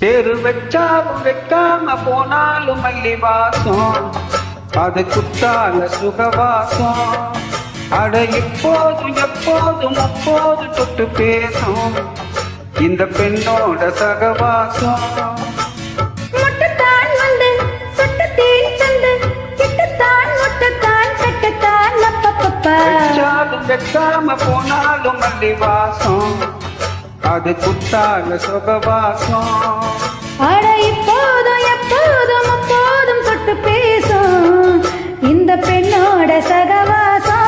பேரு வச்சாலும் வைக்காம போனாலும் மல்லி வாசம், அது குத்தால சுகவாசம். அட இப்போதும் எப்போதும் அப்போது தொட்டு பேசும் இந்த பெண்ணோட சகவாசம். வச்சாலும் வைக்காம போனாலும் மல்லி வாசம், அது குத்தால சுகவாசம். அட இப்போதும் எப்போதும் அப்போதும் தொட்டு பேசும் இந்த பெண்ணோட சகவாசம்.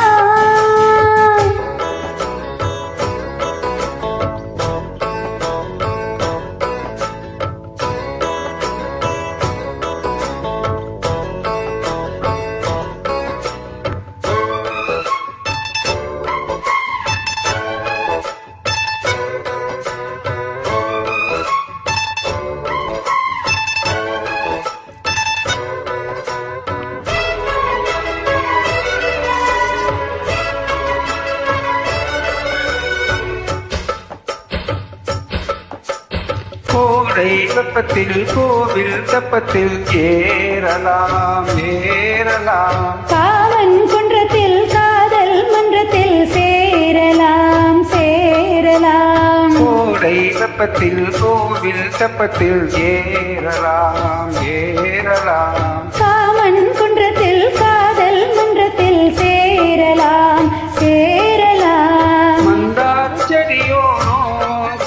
கோடை வெப்பத்தில் கோவில் தப்பத்தில் ஏறலாம் ஏறலாம். காவன் குன்றத்தில் காதல் மன்றத்தில் சேரலாம் சேரலாம். கோடை வெப்பத்தில் கோவில் தப்பத்தில் ஏறலாம் ஏறலாம். காவன் குன்றத்தில் காதல் மன்றத்தில் சேரலாம் சேரலாம். மந்தார செடியோனோ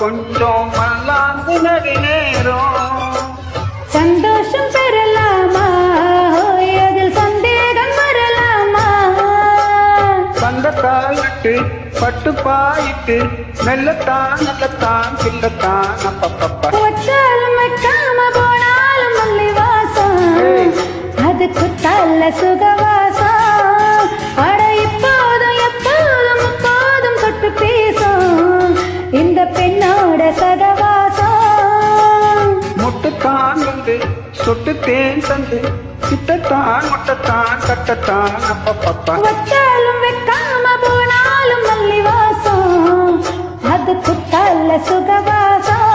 கொஞ்சம் மல்லாந்து நடி நேரம், சந்தோஷம் பெறலாமா அதில் சந்தேகம் வரலாமா. பந்தத்தால் விட்டு பட்டு பாயிட்டு மெல்லத்தான் நல்லத்தான் பிள்ளத்தான் அப்பப்பப்பா. வச்சாலும் வைக்காம போனாலும் மல்லி வாசம், அது குத்தால சுகவாசம். அட இப்போதும் எப்போதும் அப்போதும் தொட்டு பேசும் இந்த பெண்ணோட சகவாசம். முட்டுத்தான் வந்து சொட்டு தேன் தந்து கிட்டத்தான் முட்டத்தான் கட்டத்தான் அப்பப்பப்பா. வச்சாலும் வைக்காம போனாலும் மல்லி வாசம், அது குத்தால சுகவாசம்.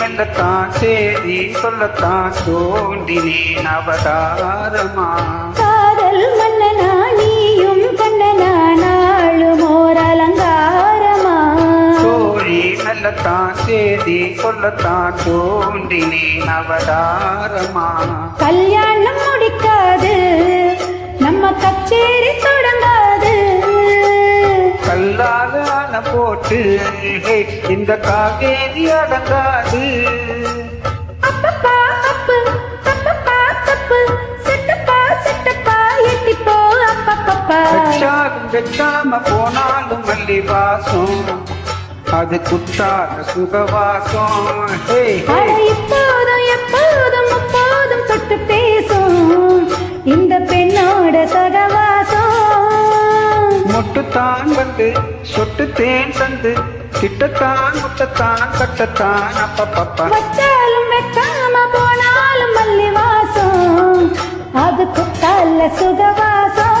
மெல்லத்தான் சேதி சொல்லத்தான் தோண்டினேன் அவதாரமா. காதல் மன்னனா நீயும் கண்ணனா நாளும் ஓர் அலங்காரமா. தோழி மெல்லத்தான் சேதி சொல்லத்தான் தோண்டினேன் அவதாரமா. கல்யாணம் முடிக்காது நம்ம கச்சேரி தொடங்காது, கல்லால போட்டு இந்த காவேரி அடங்காது. அப்பப்பா அப்பு தப்பப்பா தப்பு சிட்டப்பா சிட்டப்பா எட்டிப்போ அப்பப்பப்பா. வச்சாலும் வைக்காம போனாலும் மல்லி வாசம், அது குத்தால சுகவாசம். இப்போதும் எப்போதும் அப்போதும் தொட்டு பேசும் இந்த பெண்ணோட சகவாசம். முட்டுத்தான் வந்து சொட்டு தேன் தந்து கிட்டத்தான் முட்டத்தான் கட்டத்தான் அப்பப்பப்பா. வச்சாலும் வைக்காம போனாலும் மல்லி வாசம், அது குத்தால சுகவாசம்.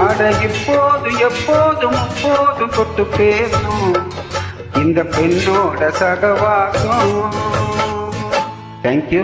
அட இப்போது எப்போதும் அப்போதும் தொட்டு பேசும் இந்த பெண்ணோட சகவாசம். தேங்க்யூ.